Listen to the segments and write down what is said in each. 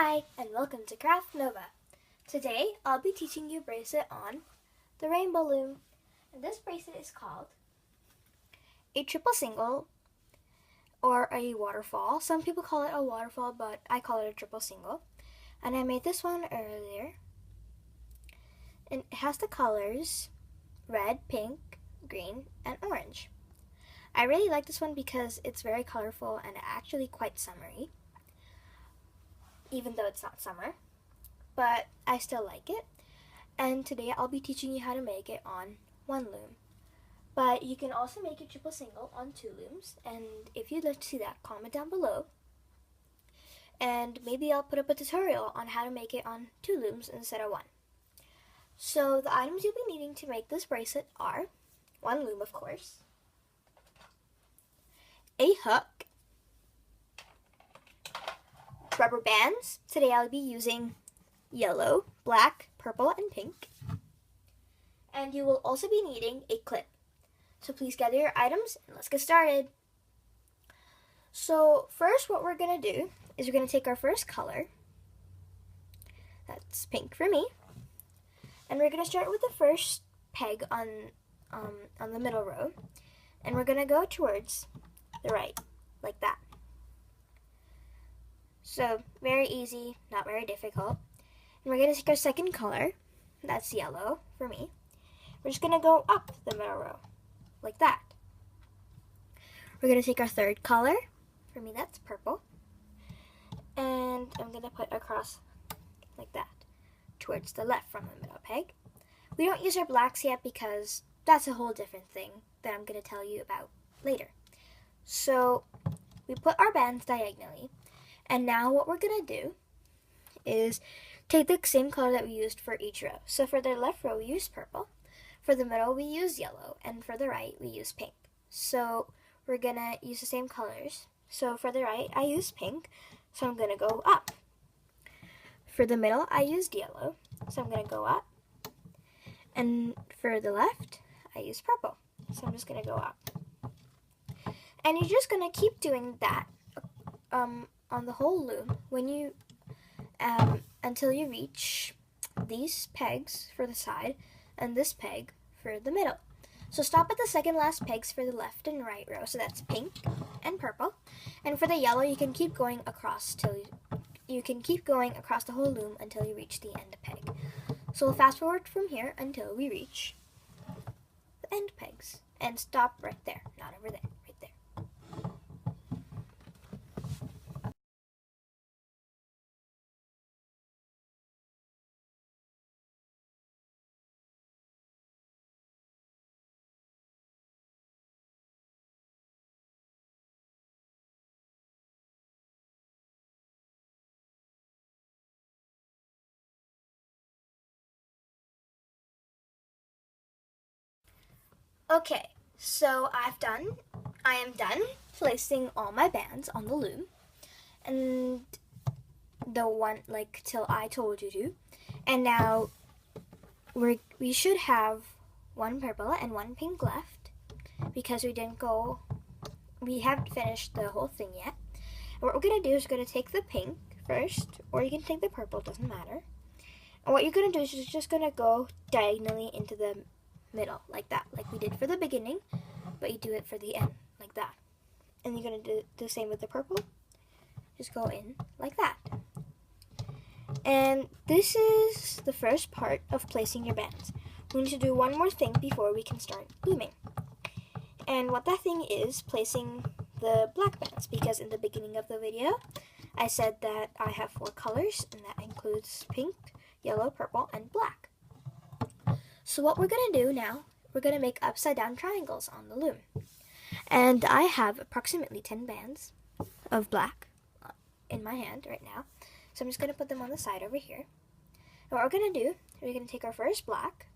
Hi, and welcome to Craft Nova. Today, I'll be teaching you bracelet on the rainbow loom. And this bracelet is called a triple single or a waterfall. Some people call it a waterfall, but I call it a triple single. And I made this one earlier. And it has the colors red, pink, green, and orange. I really like this one because it's very colorful and actually quite summery, even though it's not summer, but I still like it. And today I'll be teaching you how to make it on one loom. But you can also make a triple single on 2 looms, and if you'd like to see that, comment down below. And maybe I'll put up a tutorial on how to make it on 2 looms instead of 1. So the items you'll be needing to make this bracelet are 1 loom, of course, a hook, rubber bands. Today I'll be using yellow, black, purple, and pink. And you will also be needing a clip. So please gather your items and let's get started. So first what we're going to do is we're going to take our first color. That's pink for me. And we're going to start with the first peg on the middle row. And we're going to go towards the right, like that. So very easy, not very difficult. And we're going to take our second color. That's yellow for me. We're just going to go up the middle row, like that. We're going to take our third color. For me, that's purple. And I'm going to put across like that, towards the left from the middle peg. We don't use our blacks yet because that's a whole different thing that I'm going to tell you about later. So we put our bands diagonally. And now what we're going to do is take the same color that we used for each row. So for the left row, we use purple. For the middle, we use yellow. And for the right, we use pink. So we're going to use the same colors. So for the right, I use pink. So I'm going to go up. For the middle, I used yellow. So I'm going to go up. And for the left, I use purple. So I'm just going to go up. And you're just going to keep doing that on the whole loom when you until you reach these pegs for the side and this peg for the middle. So stop at the second last pegs for the left and right row. So that's pink and purple. And for the yellow, you can keep going across till you can keep going across the whole loom until you reach the end peg. So we'll fast forward from here until we reach the end pegs and stop right there, not over there, right there. Okay, so I am done placing all my bands on the loom, and the one till I told you to, and now we should have 1 purple and 1 pink left because we haven't finished the whole thing yet. And what we're gonna do is we're gonna take the pink first, or you can take the purple, doesn't matter. And what you're gonna do is you're just gonna go diagonally into the middle, like that, like we did for the beginning, but you do it for the end, like that. And you're going to do the same with the purple. Just go in like that. And this is the first part of placing your bands. We need to do one more thing before we can start looming. And what that thing is placing the black bands, because in the beginning of the video, I said that I have 4 colors, and that includes pink, yellow, purple, and black. So what we're going to do now, we're going to make upside down triangles on the loom. And I have approximately 10 bands of black in my hand right now. So I'm just going to put them on the side over here. And what we're going to do, we're going to take our first black,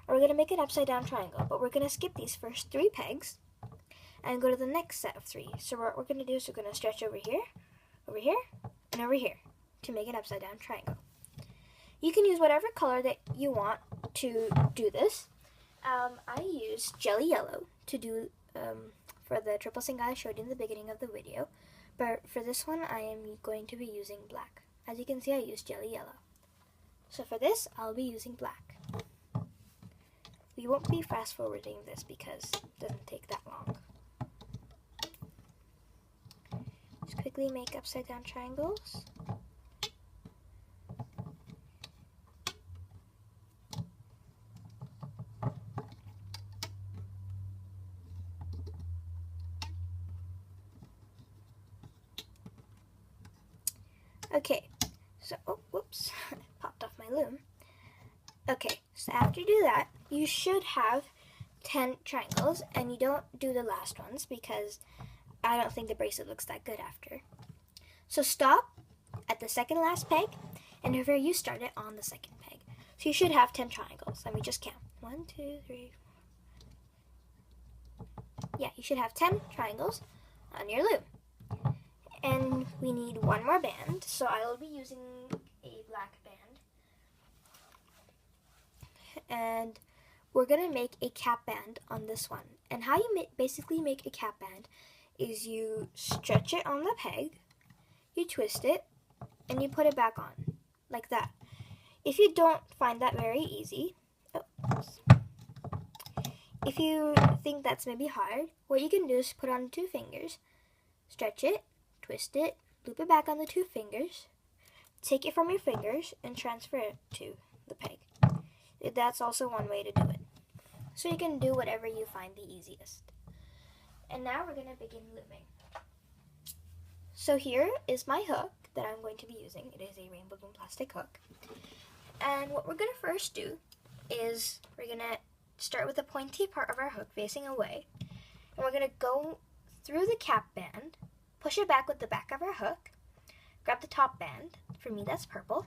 and we're going to make an upside down triangle. But we're going to skip these first 3 pegs and go to the next set of 3. So what we're going to do is we're going to stretch over here, and over here to make an upside down triangle. You can use whatever color that you want to do this. I used jelly yellow to do for the triple single I showed you in the beginning of the video, but for this one I am going to be using black. As you can see, I used jelly yellow. So for this, I'll be using black. We won't be fast forwarding this because it doesn't take that long. Just quickly make upside down triangles. Okay, so, oh, whoops, popped off my loom. Okay, so after you do that, you should have 10 triangles, and you don't do the last ones because I don't think the bracelet looks that good after. So stop at the second last peg, and over you start it on the second peg. So you should have 10 triangles. Let me just count. 1, 2, 3, 4. Yeah, you should have 10 triangles on your loom. And we need one more band, so I will be using a black band. And we're going to make a cap band on this one. And how you basically make a cap band is you stretch it on the peg, you twist it, and you put it back on, like that. If you don't find that very easy, if you think that's maybe hard, what you can do is put on 2 fingers, stretch it, twist it, loop it back on the 2 fingers, take it from your fingers, and transfer it to the peg. That's also one way to do it. So you can do whatever you find the easiest. And now we're going to begin looming. So here is my hook that I'm going to be using. It is a rainbow loom plastic hook. And what we're going to first do is we're going to start with the pointy part of our hook facing away. And we're going to go through the cap band, push it back with the back of our hook, grab the top band, for me that's purple,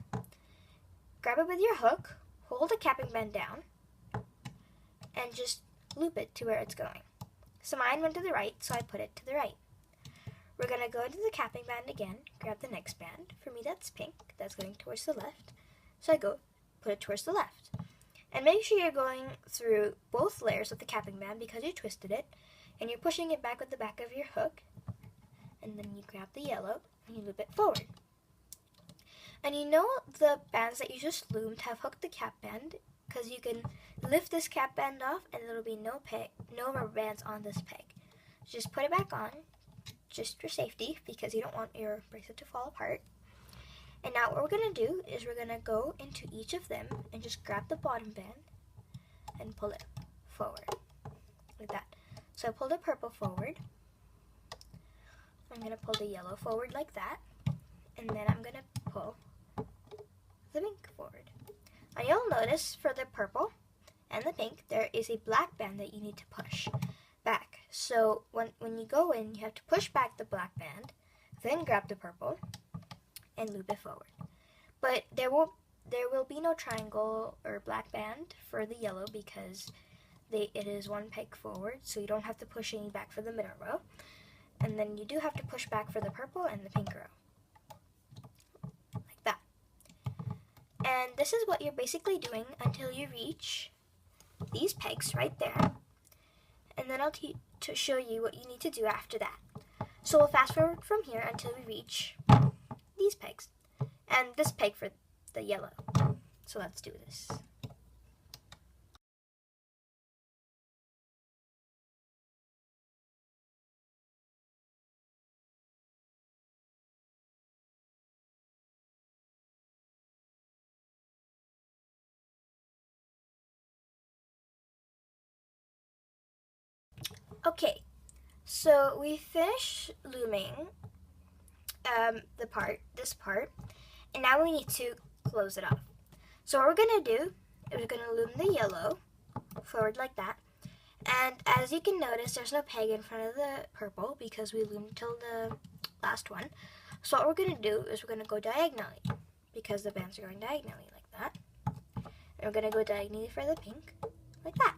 grab it with your hook, hold the capping band down, and just loop it to where it's going. So mine went to the right, so I put it to the right. We're going to go to the capping band again, grab the next band, for me that's pink, that's going towards the left, so I go put it towards the left. And make sure you're going through both layers of the capping band because you twisted it, and you're pushing it back with the back of your hook, and then you grab the yellow and you loop it forward. And you know the bands that you just loomed have hooked the cap band because you can lift this cap band off and there will be no more bands on this peg. Just put it back on, just for safety because you don't want your bracelet to fall apart. And now what we're going to do is we're going to go into each of them and just grab the bottom band and pull it forward like that. So I pull the purple forward. I'm going to pull the yellow forward like that, and then I'm going to pull the pink forward. And you'll notice for the purple and the pink, there is a black band that you need to push back. So when you go in, you have to push back the black band, then grab the purple, and loop it forward. But there will be no triangle or black band for the yellow because it is one peg forward, so you don't have to push any back for the middle row. And then you do have to push back for the purple and the pink row. Like that. And this is what you're basically doing until you reach these pegs right there. And then I'll show you what you need to do after that. So we'll fast forward from here until we reach these pegs. And this peg for the yellow. So let's do this. Okay, so we finished looming this part, and now we need to close it off. So what we're going to do is we're going to loom the yellow forward like that, and as you can notice, there's no peg in front of the purple because we loomed till the last one. So what we're going to do is we're going to go diagonally because the bands are going diagonally like that, and we're going to go diagonally for the pink like that.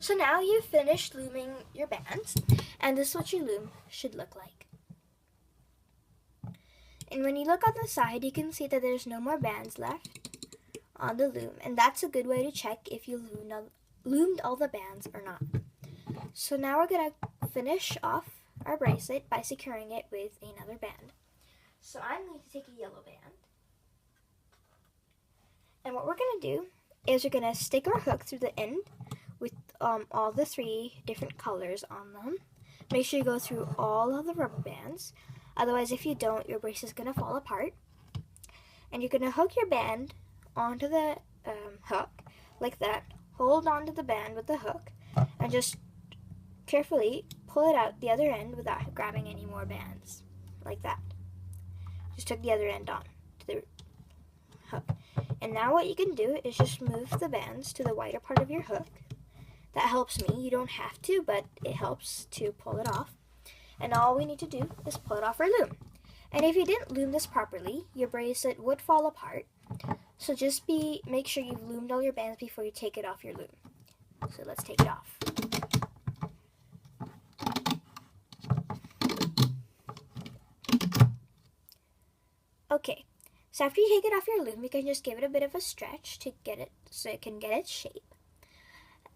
So now you've finished looming your bands, and this is what your loom should look like. And when you look on the side, you can see that there's no more bands left on the loom, and that's a good way to check if you loomed all the bands or not. So now we're going to finish off our bracelet by securing it with another band. So I'm going to take a yellow band. what we're going to do is we're going to stick our hook through the end with all the 3 different colors on them. Make sure you go through all of the rubber bands. Otherwise, if you don't, your bracelet is going to fall apart. And you're going to hook your band onto the hook like that. Hold onto the band with the hook and just carefully pull it out the other end without grabbing any more bands. Like that. Just hook the other end on to the hook. And now what you can do is just move the bands to the wider part of your hook. That helps me. You don't have to, but it helps to pull it off. And all we need to do is pull it off our loom. And if you didn't loom this properly, your bracelet would fall apart. So just make sure you've loomed all your bands before you take it off your loom. So let's take it off. Okay, so after you take it off your loom, you can just give it a bit of a stretch to get it so it can get its shape.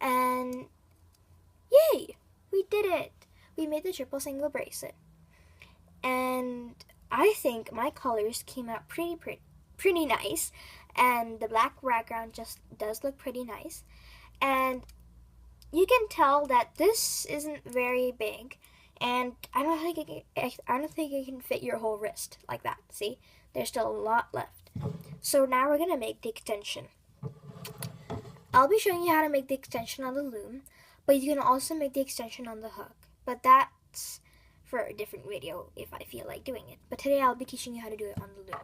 And yay! We did it! We made the triple single bracelet. And I think my colors came out pretty nice. And the black background just does look pretty nice. And you can tell that this isn't very big. And I don't think it can fit your whole wrist like that. See? There's still a lot left. So now we're going to make the extension. I'll be showing you how to make the extension on the loom, but you can also make the extension on the hook. But that's for a different video if I feel like doing it. But today I'll be teaching you how to do it on the loom.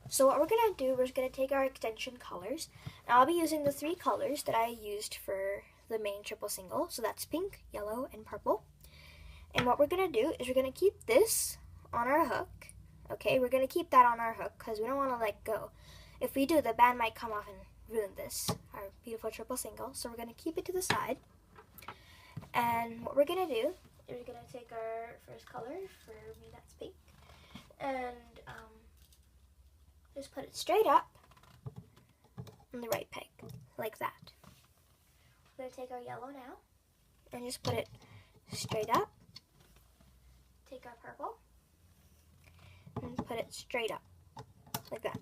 So what we're going to do, we're going to take our extension colors. And I'll be using the 3 colors that I used for the main triple single. So that's pink, yellow, and purple. And what we're going to do is we're going to keep this on our hook. Okay, we're going to keep that on our hook because we don't want to let go. If we do, the band might come off and ruin this, our beautiful triple single. So we're going to keep it to the side. And what we're going to do is we're going to take our first color, for me that's pink, and just put it straight up on the right peg, like that. We're going to take our yellow now and just put it straight up. Take our purple and put it straight up, like that.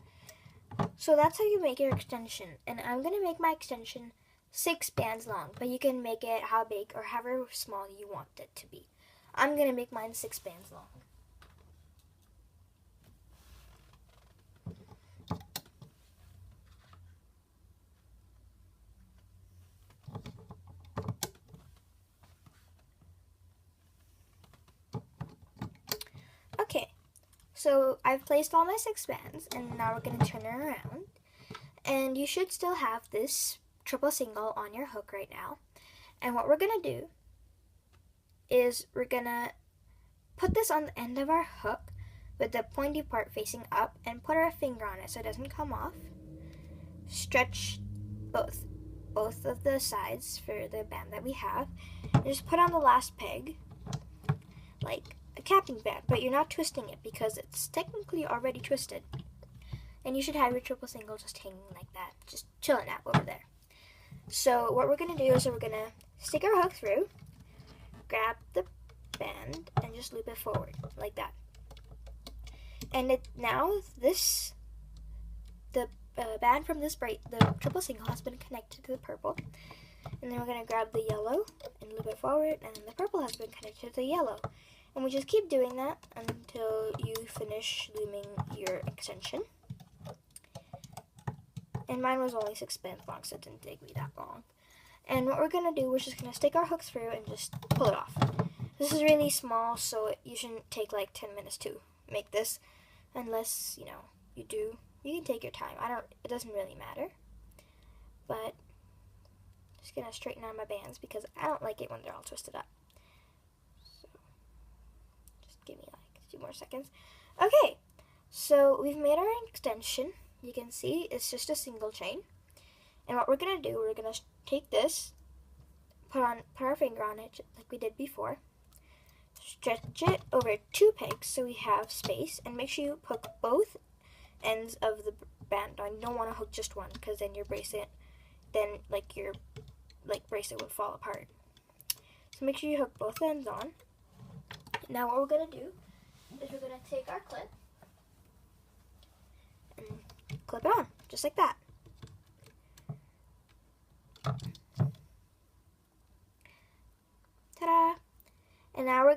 So that's how you make your extension. And I'm going to make my extension 6 bands long, but you can make it how big or however small you want it to be. I'm going to make mine 6 bands long. Okay, so I've placed all my 6 bands, and now we're going to turn it around. And you should still have this triple single on your hook right now. And what we're going to do is we're going to put this on the end of our hook with the pointy part facing up and put our finger on it so it doesn't come off. Stretch both of the sides for the band that we have. And just put on the last peg like a capping band, but you're not twisting it because it's technically already twisted. And you should have your triple single just hanging like that, just chilling out over there. So what we're going to do is we're going to stick our hook through, grab the band, and just loop it forward like that. And now the band from the triple single has been connected to the purple. And then we're going to grab the yellow and loop it forward, and then the purple has been connected to the yellow. And we just keep doing that until you finish looming your extension. And mine was only 6 bands long, so it didn't take me that long. And what we're going to do, we're just going to stick our hook through and just pull it off. This is really small, so you shouldn't take like 10 minutes to make this. Unless, you know, you do. You can take your time. It doesn't really matter. But I'm just going to straighten out my bands because I don't like it when they're all twisted up. So just give me like 2 more seconds. Okay, so we've made our extension. You can see it's just a single chain. And what we're going to do, we're going to take this, put our finger on it like we did before, stretch it over 2 pegs so we have space, and make sure you hook both ends of the band on. You don't want to hook just one because then your bracelet, your bracelet would fall apart. So make sure you hook both ends on. Now what we're going to do is we're going to take our clip and clip it on, just like that.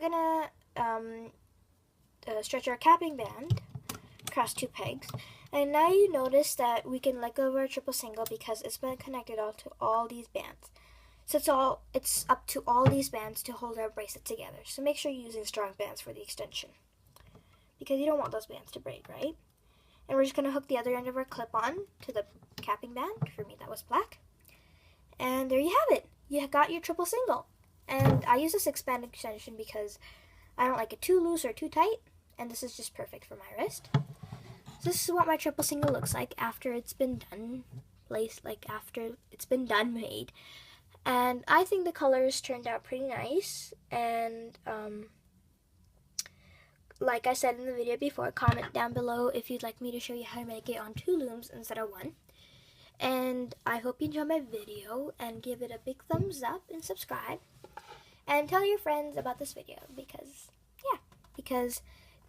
gonna stretch our capping band across 2 pegs. And now you notice that we can let go of our triple single because it's been connected all to all these bands. So it's up to all these bands to hold our bracelet together. So make sure you're using strong bands for the extension, because you don't want those bands to break, right? And we're just going to hook the other end of our clip on to the capping band. For me, that was black. And there you have it. You got your triple single. And I use a 6-band extension because I don't like it too loose or too tight. And this is just perfect for my wrist. So this is what my triple single looks like after it's been done, after it's been done made. And I think the colors turned out pretty nice. And like I said in the video before, comment down below if you'd like me to show you how to make it on 2 looms instead of 1. And I hope you enjoyed my video, and give it a big thumbs up and subscribe. And tell your friends about this video because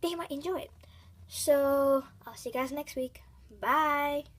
they might enjoy it. So I'll see you guys next week. Bye!